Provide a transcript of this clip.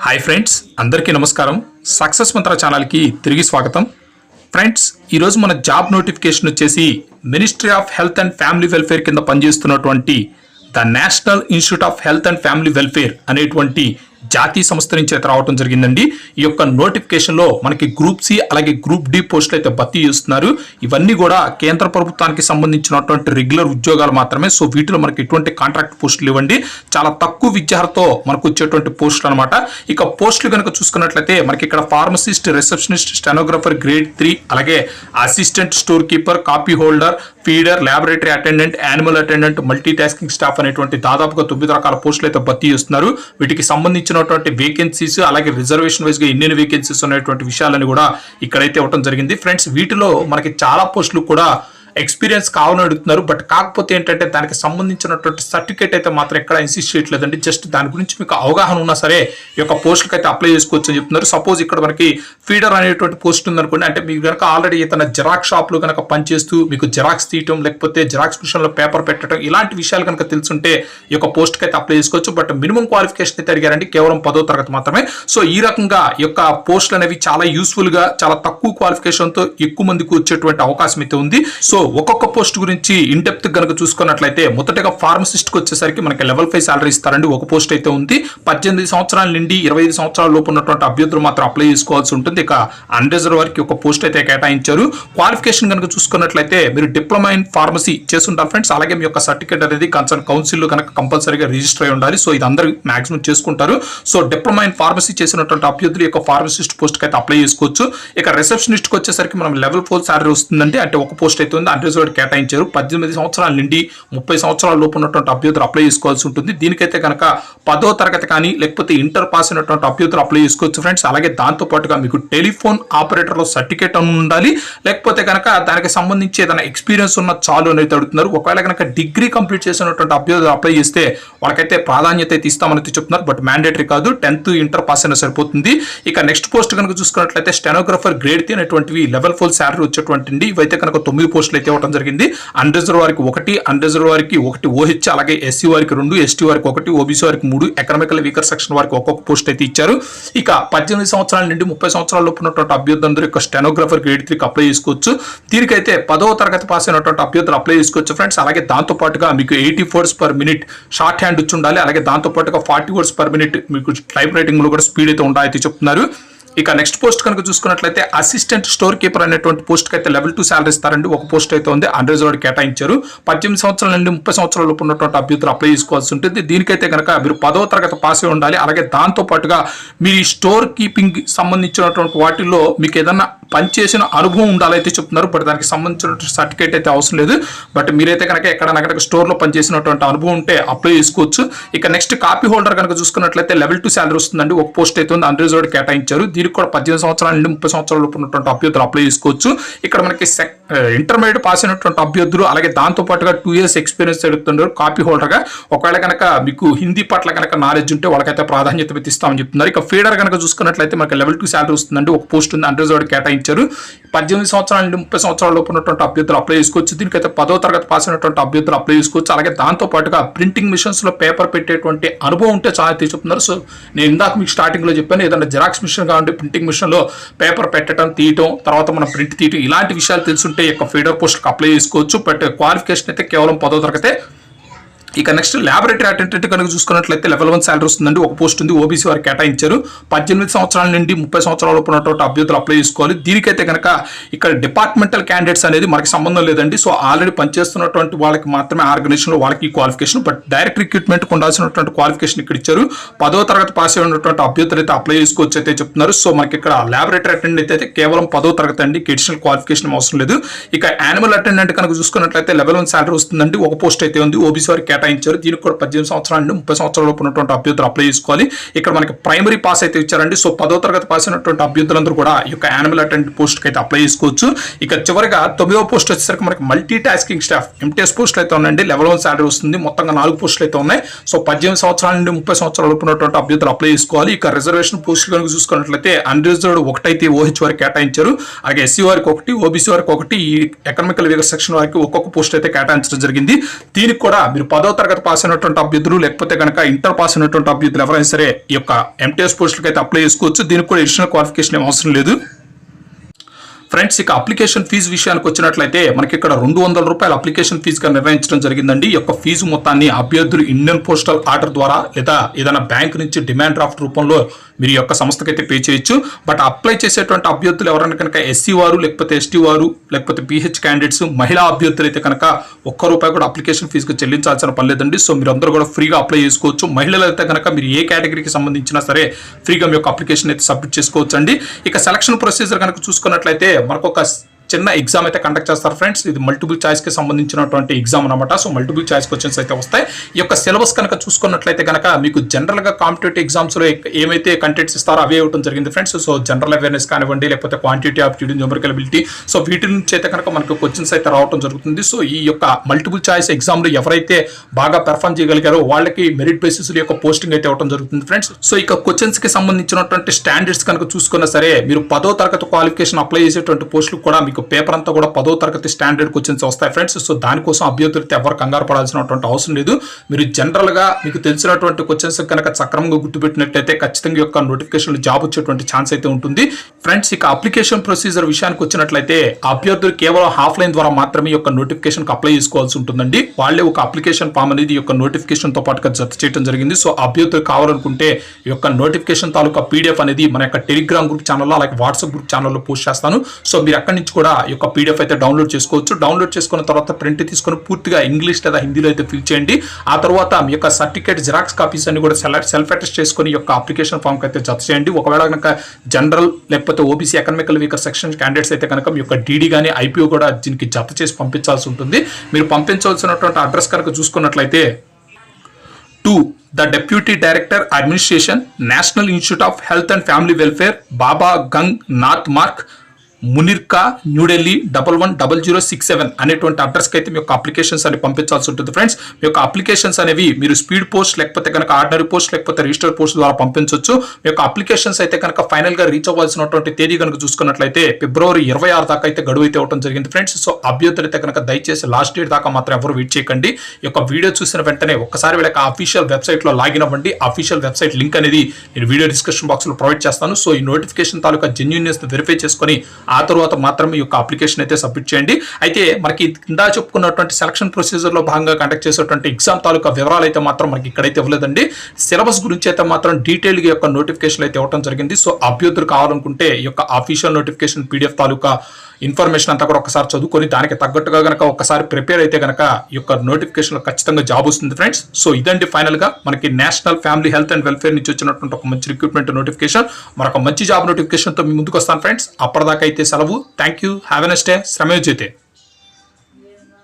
Hi friends, అందరికీ నమస్కారం. Success మంత్ర ఛానల్కి తిరిగి స్వాగతం. ఫ్రెండ్స్, ఈరోజు మన జాబ్ నోటిఫికేషన్ వచ్చేసి ministry of health and family welfare కింద పనిచేస్తున్నటువంటి the national institute of health and family welfare అనేటువంటి జాతీయ సంస్థ నుంచి అయితే రావడం జరిగిందండి. ఈ యొక్క నోటిఫికేషన్ లో మనకి గ్రూప్ సి అలాగే గ్రూప్ డి పోస్టులు అయితే భర్తీ చేస్తున్నారు. ఇవన్నీ కూడా కేంద్ర ప్రభుత్వానికి సంబంధించినటువంటి రెగ్యులర్ ఉద్యోగాలు మాత్రమే. సో వీటిలో మనకి ఎటువంటి కాంట్రాక్ట్ పోస్టులు ఇవ్వండి, చాలా తక్కువ విద్యార్థితో మనకు వచ్చేటువంటి పోస్టులు అనమాట. ఇక పోస్టులు కనుక చూసుకున్నట్లయితే మనకి ఇక్కడ ఫార్మసిస్ట్, రిసెప్షనిస్ట్, స్టెనోగ్రాఫర్ గ్రేడ్ 3, అలాగే assistant store keeper, copy holder, feeder, laboratory attendant, animal attendant, multi tasking staff అనేటువంటి దాదాపుగా 9 రకాల పోస్టులు అయితే భర్తీ చేస్తున్నారు. వీటికి సంబంధించినటువంటి వేకెన్సీస్ అలాగే రిజర్వేషన్ వైజ్ గా ఎన్ని వేకెన్సీస్ ఉన్నటువంటి విషయాలని కూడా ఇక్కడైతే ఇవ్వడం జరిగింది. ఫ్రెండ్స్, వీటిలో మనకి చాలా పోస్టులు కూడా ఎక్స్పీరియన్స్ కావాలని అడుగుతున్నారు. బట్ కాకపోతే ఏంటంటే దానికి సంబంధించినటువంటి సర్టిఫికేట్ అయితే మాత్రం ఎక్కడ ఇన్సిస్ట్ చేయట్లేదండి. జస్ట్ దాని గురించి మీకు అవగాహన ఉన్నా సరే ఈ యొక్క పోస్టులకు అయితే అప్లై చేసుకోవచ్చు అని చెప్తున్నారు. సపోజ్ ఇక్కడ మనకి ఫీడర్ అనేటువంటి పోస్ట్ ఉందనుకోండి, అంటే మీకు కనుక ఆల్రెడీ ఏదైనా జిరాక్స్ షాప్ లో కనుక పనిచేస్తూ మీకు జిరాక్స్ తీయటం లేకపోతే జిరాక్స్ మిషన్ లో పేపర్ పెట్టడం ఇలాంటి విషయాలు కనుక తెలుసుంటే ఈ యొక్క పోస్ట్ అయితే అప్లై చేసుకోవచ్చు. బట్ మినిమం క్వాలిఫికేషన్ అయితే అడిగారండి, కేవలం 10వ తరగతి మాత్రమే. సో ఈ రకంగా ఈ యొక్క పోస్టులు అనేవి చాలా యూస్ఫుల్ గా, చాలా తక్కువ క్వాలిఫికేషన్ తో ఎక్కువ మందికి వచ్చేటువంటి అవకాశం అయితే ఉంది. సో ఒక్కొక్క పోస్ట్ గురించి ఇన్ డెప్త్ కనుక చూసుకున్నట్లయితే మొదటగా ఫార్మసిస్ట్ కి వచ్చేసరికి మనకి లెవెల్ 5 సాలరీ ఇస్తారండి. ఒక పోస్ట్ అయితే ఉంది. 18 సంవత్సరాల నుండి 25 సంవత్సరాల లోపు ఉన్నటువంటి అభ్యర్థులు మాత్రం అప్లై చేసుకోవాల్సి ఉంటుంది. ఇక అన్రిజర్వ్ వారికి ఒక పోస్ట్ అయితే కేటాయించారు. క్వాలిఫికేషన్ కనుక చూసుకున్నట్లయితే మీరు డిప్లొమా ఇన్ ఫార్మసీ చేస్తుంటారు ఫ్రెండ్స్. అలాగే మీ యొక్క సర్టిఫికేట్ అనేది కన్సర్న్ కౌన్సిల్ లో కనుక కంపల్సరీగా రిజిస్టర్ అయి ఉండాలి. సో ఇది అందరూ మాక్సిమం చేసుకుంటారు. సో డిప్లొమా ఇన్ ఫార్మసీ చేసినటువంటి అభ్యర్థులు యొక్క ఫార్మసిస్ట్ పోస్ట్ కి అయితే అప్లై చేసుకోవచ్చు. ఇక రిసెప్షనిస్ట్ కి వచ్చేసరికి మనం లెవెల్ 4 సాలరీ వస్తుందండి. అంటే ఒక పోస్ట్ అయితే ఉంది, అన్రిజర్వ్డ్ కేటాయించారు. 18 సంవత్సరాల నుండి 30 సంవత్సరాల లోపు ఉన్నటువంటి అభ్యర్థులు అప్లై చేసుకోవాల్సి ఉంటుంది. దీనికైతే కనుక 10వ తరగతి కానీ లేకపోతే ఇంటర్ పాస్ అయినటువంటి అభ్యర్థులు అప్లై చేసుకోవచ్చు ఫ్రెండ్స్. అలాగే దాంతో పాటుగా మీకు టెలిఫోన్ ఆపరేటర్ లో సర్టిఫికేట్ అని ఉండాలి. లేకపోతే కనుక దానికి సంబంధించి ఏదైనా ఎక్స్పీరియన్స్ ఉన్న చాలు అనేది అడుగుతున్నారు. ఒకవేళ కనుక డిగ్రీ కంప్లీట్ చేసినటువంటి అభ్యర్థులు అప్లై చేస్తే వాళ్ళకైతే ప్రాధాన్యత అయితే ఇస్తామని చెప్తున్నారు. బట్ మ్యాండేటరీ కాదు, 10th ఇంటర్ పాస్ అయినా సరిపోతుంది. ఇక నెక్స్ట్ పోస్ట్ కనుక చూసుకున్నట్లయితే స్టెనోగ్రాఫర్ గ్రేడ్ 3 అనేటువంటివి లెవెల్ 4 సాలరీ వచ్చేటువంటి ఇవైతే కనుక 9 పోస్టులు అయితే ఇవ్వడం జరిగింది. అన్రిజర్వ్ వారికి 1, అన్రిజర్వ్ వారికి 1 ఓహెచ్, అలాగే ఎస్సీ వారికి 2, ఎస్టీ వారికి 1, ఓబీసీ వారికి 3, ఎకనామికల్ వీకర్ సెక్షన్ వారికి ఒక్కొక్క పోస్ట్ అయితే ఇచ్చారు. ఇక 18 సంవత్సరాల నుండి 30 సంవత్సరాల లోపు ఉన్నటువంటి అభ్యర్థులందరూ యొక్క స్టెనోగ్రాఫర్ గ్రేడ్ 3 కి అప్లై చేసుకోవచ్చు. దీనికైతే 10వ తరగతి పాస్ అయినటువంటి అభ్యర్థులు అప్లై చేసుకోవచ్చు ఫ్రెండ్స్. అలాగే దాంతో పాటుగా మీకు 80 words per minute short hand వచ్చి ఉండాలి. అలాగే దాంతో పాటుగా 40 words per minute మీకు టైప్ రైటింగ్ లో కూడా స్పీడ్ అయితే ఉండాలి చెప్తున్నారు. ఇక నెక్స్ట్ పోస్ట్ కనుక చూసుకున్నట్లయితే అసిస్టెంట్ స్టోర్ కీపర్ అనేటువంటి పోస్ట్ కి అయితే లెవెల్ 2 సాలరీ ఇస్తారండి. ఒక పోస్ట్ అయితే ఉంది, అన్రిజర్వ్డ్ కేటాయించారు. 18 సంవత్సరాల నుండి 30 సంవత్సరాల లోపు ఉన్నటువంటి అభ్యర్థులు అప్లై చేసుకోవాల్సి ఉంటుంది. దీనికైతే కనుక మీరు 10వ తరగతి పాస్ అయి ఉండాలి. అలాగే దాంతో పాటుగా మీరు స్టోర్ కీపింగ్ సంబంధించినటువంటి వాటిల్లో మీకు ఏదన్నా పనిచేసిన అనుభవం ఉండాలైతే చెప్తున్నారు. బట్ దానికి సంబంధించిన సర్టిఫికేట్ అయితే అవసరం లేదు. బట్ మీరైతే కనుక ఎక్కడైనా స్టోర్ లో పనిచేసినటువంటి అనుభవం ఉంటే అప్లై చేసుకోవచ్చు. ఇక నెక్స్ట్ కాపీ హోల్డర్ కనుక చూసుకున్నట్లయితే లెవెల్ 2 సాలరీ వస్తుందండి. ఒక పోస్ట్ అయితే ఉంది, అన్రిజర్వ్డ్ కేటాయించారు. దీనికి కూడా 18 సంవత్సరాల నుండి 30 సంవత్సరాల లోపు ఉన్నటువంటి అభ్యర్థులు అప్లై చేసుకోవచ్చు. ఇక్కడ మనకి ఇంటర్మీడియట్ పాస్ అయినటువంటి అభ్యర్థులు అలాగే దాంతో పాటుగా 2 years ఎక్స్పీరియన్స్ ఎడుతున్నారు కాపీ హోల్డర్ గా. ఒకవేళ కనుక మీకు హిందీ పట్ల కనుక నాలెడ్జ్ ఉంటే వాళ్ళకైతే ప్రాధాన్యత ఇస్తామని చెప్తున్నారు. ఇక ఫీడర్ కనుక చూసుకున్నట్లయితే మనకి లెవెల్ 2 సాలరీ వస్తుందండి. ఒక పోస్ట్ ఉంది, అన్రిజర్వ్డ్ కేటాయించారు. 18 సంవత్సరాల నుండి 30 సంవత్సరాల లోపు ఉన్నటువంటి అభ్యర్థులు అప్లై చేసుకోవచ్చు. దీనికైతే 10వ తరగతి పాస్ అయినటువంటి అభ్యర్థులు అప్లై చేసుకోవచ్చు. అలాగే దాంతో పాటుగా ప్రింటింగ్ మిషన్స్ లో పేపర్ పెట్టేటువంటి అనుభవం ఉంటే చాలా చెప్తున్నారు. సో నేను ఇందాక మీకు స్టార్టింగ్ లో చెప్పాను, ఏదైనా జిరాక్స్ మిషన్ కావాలంటే ప్రింటింగ్ మిషన్ లో పేపర్ పెట్టడం, తీయటం, తర్వాత మనం ప్రింట్ తీయటం ఇలాంటి విషయాలు తెలుసుంటే యొక్క ఫీడర్ పోస్ట్ అప్లై చేసుకోవచ్చు. బట్ క్వాలిఫికేషన్ అయితే కేవలం 10వ తరగతే. ఇక నెక్స్ట్ ల్యాబొరేటరీ అటెండెంట్ కనుక చూసుకున్నట్లయితే లెవెల్ 1 సాలరీ వస్తుందండి. ఒక పోస్ట్ ఉంది, ఓబీసీ వారికి కేటాయించారు. 18 సంవత్సరాల నుండి 30 సంవత్సరాల లోపు ఉన్నటువంటి అభ్యర్థులు అప్లై చేసుకోవాలి. దీనికైతే కనుక ఇక్కడ డిపార్ట్మెంటల్ క్యాండిడేట్స్ అనేది మనకి సంబంధం లేదండి. సో ఆల్రెడీ పనిచేస్తున్నటువంటి వాళ్ళకి మాత్రమే ఆర్గనైజేషన్ లో వాళ్ళకి క్వాలిఫికేషన్. బట్ డైరెక్ట్ రిక్రూట్మెంట్ ఉండాల్సినటువంటి క్వాలిఫికేషన్ ఇక్కడ ఇచ్చారు. 10వ తరగతి పాస్ అయినటువంటి అభ్యర్థులు అయితే అప్లై చేసుకోవచ్చు అయితే చెప్తున్నారు. సో మనకి ఇక్కడ ల్యాబొరేటరీ అటెండెంట్ అయితే కేవలం 10వ తరగతి అండి, అడిషనల్ క్వాలిఫికేషన్ అవసరం లేదు. ఇక యానిమల్ అటెండెంట్ కనుక చూసుకున్నట్లయితే లెవెల్ 1 సాలరీ వస్తుందండి. ఒక పోస్ట్ అయితే ఉంది, ఓబీసీ వారికి కేటాయించారు. దీనికి కూడా 18 సంవత్సరాల నుండి 30 సంవత్సరాల లోపు ఉన్నటువంటి అభ్యర్థులు అప్లై చేసుకోవాలి. ఇక్కడ మనకి ప్రైమరీ పాస్ అయితే ఇచ్చారండి. సో 10వ తరగతి పాస్ అయినటువంటి అభ్యర్థులందరూ కూడా ఈ యొక్క యానిమల్ అటెండెంట్ పోస్ట్ కి అయితే అప్లై చేసుకోవచ్చు. ఇక చివరిగా 9వ పోస్ట్ వచ్చేసరికి మనకి మల్టీ టాస్కింగ్ స్టాఫ్ ఎంటీఎస్ పోస్టులు అయితే ఉన్నాయండి. లెవెల్ 1 సాలరీ వస్తుంది. మొత్తంగా 4 పోస్టులు అయితే ఉన్నాయి. సో 18 సంవత్సరాల నుండి 30 సంవత్సరాల లోపు ఉన్నటువంటి అభ్యర్థులు అప్లై చేసుకోవాలి. ఇక రిజర్వేషన్ పోస్టులు కనుక చూసుకున్నట్లయితే అన్రిజర్వ్డ్ 1 అయితే ఓహెచ్ వారికి కేటాయించారు. అలాగే ఎస్సీ వారికి 1, ఓబీసీ వారికి 1, ఈ ఎకనామికల్ వీకర్ సెక్షన్ వారికి ఒక్కొక్క పోస్ట్ అయితే కేటాయించడం జరిగింది. దీనికి కూడా మీరు 10వ తరగతి పాస్ అయినటువంటి అభ్యర్థులు లేకపోతే కనుక ఇంటర్ పాస్ అయినటువంటి అభ్యర్థులు ఎవరైనా సరే ఈ యొక్క ఎంటీఎస్ పోస్టులకు అయితే అప్లై చేసుకోవచ్చు. దీనికి కూడా అడిషనల్ క్వాలిఫికేషన్ ఏం అవసరం లేదు. ఫ్రెండ్స్, ఇక అప్లికేషన్ ఫీజు విషయానికి వచ్చినట్లయితే మనకి ఇక్కడ 200 రూపాయల అప్లికేషన్ ఫీజుగా నిర్ణయించడం జరిగిందండి. ఈ యొక్క ఫీజు మొత్తాన్ని అభ్యర్థులు ఇండియన్ పోస్టల్ ఆర్డర్ ద్వారా లేదా ఏదైనా బ్యాంక్ నుంచి డిమాండ్ డ్రాఫ్ట్ రూపంలో మీరు యొక్క సంస్థకైతే పే చేయొచ్చు. బట్ అప్లై చేసేటువంటి అభ్యర్థులు ఎవరైనా కనుక ఎస్సీ వారు లేకపోతే ఎస్టీ వారు లేకపోతే పిహెచ్ క్యాండిడేట్స్ మహిళా అభ్యర్థులు అయితే కనుక ₹1 కూడా అప్లికేషన్ ఫీజుకు చెల్లించాల్సిన పని లేదండి. సో మీరు అందరూ కూడా ఫ్రీగా అప్లై చేసుకోవచ్చు. మహిళలు అయితే కనుక మీరు ఏ కేటగిరీకి సంబంధించినా సరే ఫ్రీగా మీ యొక్క అప్లికేషన్ అయితే సబ్మిట్ చేసుకోవచ్చు అండి. ఇక సెలక్షన్ ప్రొసీజర్ కనుక చూసుకున్నట్లయితే మనకు ఒక చిన్న ఎగ్జామ్ అయితే కండక్ట్ చేస్తారు ఫ్రెండ్స్. ఇది మల్టిపుల్ చాయిస్ కి సంబంధించినటువంటి ఎగ్జామ్ అనమాట. సో మల్టిపుల్ చాయిస్ క్వశ్చన్స్ అయితే వస్తాయి. ఈ యొక్క సిలబస్ కనుక చూసుకున్నట్లయితే కనుక మీకు జనరల్ గా కాంపిటేటివ్ ఎగ్జామ్స్ లో ఏమైతే కంటెంట్స్ ఇస్తారో అవే ఇవ్వడం జరిగింది ఫ్రెండ్స్. సో జనరల్ అవేర్నెస్ కానివ్వండి లేకపోతే quantity aptitude numerical ability, so వీటి నుంచి అయితే కనుక మనకు క్వశ్చన్స్ అయితే రావడం జరుగుతుంది. సో ఈ యొక్క మల్టిపుల్ చాయిస్ ఎగ్జామ్ లో ఎవరైతే బాగా పెర్ఫార్మ్ చేయగలిగారో వాళ్ళకి మెరిట్ బేసిస్ యొక్క పోస్టింగ్ అయితే ఇవ్వడం జరుగుతుంది ఫ్రెండ్స్. సో ఇక క్వశ్చన్స్ కి సంబంధించినటువంటి స్టాండర్డ్స్ కనుక చూసుకున్నా సరే మీరు 10వ తరగతి క్వాలిఫికేషన్ అప్లై చేసేటువంటి పోస్టులు కూడా మీకు పేపర్ అంతా కూడా 10వ తరగతి స్టాండర్డ్ క్వశ్చన్స్ వస్తాయి ఫ్రెండ్స్. సో దానికోసం అభ్యర్థులతో ఎవరు కంగారు పడాల్సినటువంటి అవసరం లేదు. మీరు జనరల్ గా మీకు తెలిసినటువంటి క్వశ్చన్స్ కనుక సక్రమంగా గుర్తుపెట్టినట్లయితే ఖచ్చితంగా యొక్క నోటిఫికేషన్ జాబ్ వచ్చేటువంటి ఛాన్స్ అయితే ఉంటుంది ఫ్రెండ్స్. ఇక అప్లికేషన్ ప్రొసీజర్ విషయానికి వచ్చినట్లయితే అభ్యర్థులు కేవలం ఆఫ్లైన్ ద్వారా మాత్రమే యొక్క నోటిఫికేషన్ అప్లై చేసుకోవాల్సి ఉంటుందండి. వాళ్ళే ఒక అప్లికేషన్ ఫామ్ అనేది ఈ యొక్క నోటిఫికేషన్ తో పాటుగా జత చేయడం జరిగింది. సో అభ్యర్థులు కావాలనుకుంటే ఈ యొక్క నోటిఫికేషన్ తాలూకా పీడిఎఫ్ అనేది మన యొక్క టెలిగ్రామ్ గ్రూప్ ఛానల్లో అలాగే వాట్సాప్ గ్రూప్ ఛానల్లో పోస్ట్ చేస్తాను. సో మీరు అక్కడి నుంచి కూడా ఈ యొక్క పీడిఎఫ్ అయితే డౌన్లోడ్ చేసుకోవచ్చు. డౌన్లోడ్ చేసుకున్న తర్వాత ప్రింట్ తీసుకొని పూర్తిగా ఇంగ్లీష్ లేదా హిందీలో అయితే ఫిల్ చేయండి. ఆ తర్వాత మీ యొక్క సర్టిఫికేట్ జిరాక్స్ కాపీస్ అన్ని కూడా సెల్ఫ్ అటెస్ట్ చేసుకొని ఈ యొక్క అప్లికేషన్ ఫామ్ అయితే జత చేయండి. ఒకవేళ కనుక జనరల్ లేకపోతే OBC economical weaker section candidates అయితే కనుక మీ యొక్క డీడీ కానీ ఐపీఓ కూడా దీనికి జత చేసి పంపించాల్సి ఉంటుంది. మీరు పంపించాల్సినటువంటి అడ్రస్ కనుక చూసుకున్నట్లయితే 2 the deputy director administration national institute of health and family welfare Baba Gang Nath Marg Munirka New Delhi 110067 అనేటువంటి అడ్రస్కి అయితే మీ యొక్క అప్లికేషన్స్ అని పంపించాల్సి ఉంటుంది ఫ్రెండ్స్. మీ యొక్క అప్లికేషన్స్ అనేవి మీరు స్పీడ్ పోస్ట్ లేకపోతే కనుక ఆర్డినరీ పోస్ట్ లేకపోతే రిజిస్టర్ పోస్ట్ ద్వారా పంపించవచ్చు. మీ యొక్క అప్లికేషన్స్ అయితే కనుక ఫైనల్ గా రీచ్ అవ్వాల్సినటువంటి తేదీ కనుక చూసుకున్నట్లయితే ఫిబ్రవరి 26 దాకా అయితే గడువు అయితే ఇవ్వడం జరిగింది ఫ్రెండ్స్. సో అభ్యర్థులు అయితే కనుక దయచేసి లాస్ట్ డేట్ దాకా మాత్రం ఎవరు వెయిట్ చేయకండి. ఈ యొక్క వీడియో చూసిన వెంటనే ఒక్కసారి వీళ్ళకి అఫీషియల్ వెబ్సైట్ లో లాగిన్ అవ్వండి. అఫీషియల్ వెబ్సైట్ లింక్ అనేది నేను వీడియో డిస్క్రిప్షన్ బాక్స్ లో ప్రొవైడ్ చేస్తాను. సో ఈ నోటిఫికేషన్ తాలూకా జెన్యూన్నెస్ వెరిఫై చేసుకొని ఆ తర్వాత మాత్రమే ఈ యొక్క అప్లికేషన్ అయితే సబ్మిట్ చేయండి. అయితే మనకి కింద చెప్పుకున్నటువంటి సెలక్షన్ ప్రొసీజర్ లో భాగంగా కండక్ట్ చేసేటువంటి ఎగ్జామ్ తాలూకా వివరాలు అయితే మాత్రం మనకి ఇక్కడైతే ఇవ్వలేదండి. సిలబస్ గురించి అయితే మాత్రం డీటెయిల్ గా యొక్క నోటిఫికేషన్ అయితే ఇవ్వడం జరిగింది. సో అభ్యర్థులు కావాలనుకుంటే ఈ యొక్క అఫీషియల్ నోటిఫికేషన్ పీడిఎఫ్ తాలూకా ఇన్ఫర్మేషన్ అంతా కూడా ఒకసారి చదువుకొని దానికి తగ్గట్టుగా కనుక ఒకసారి ప్రిపేర్ అయితే కనుక ఈ యొక్క నోటిఫికేషన్ లో ఖచ్చితంగా జాబ్ వస్తుంది ఫ్రెండ్స్. సో ఇదండి ఫైనల్ గా మనకి national family health and welfare నుంచి వచ్చినటువంటి ఒక మంచి రిక్రూట్మెంట్ నోటిఫికేషన్, మరొక మంచి జాబ్ నోటిఫికేషన్ తో మీ ముందుకు వస్తాను ఫ్రెండ్స్. అప్పటిదాకా అయితే సెలవు. Thank you. Have a nice day. శ్రమే జైతే.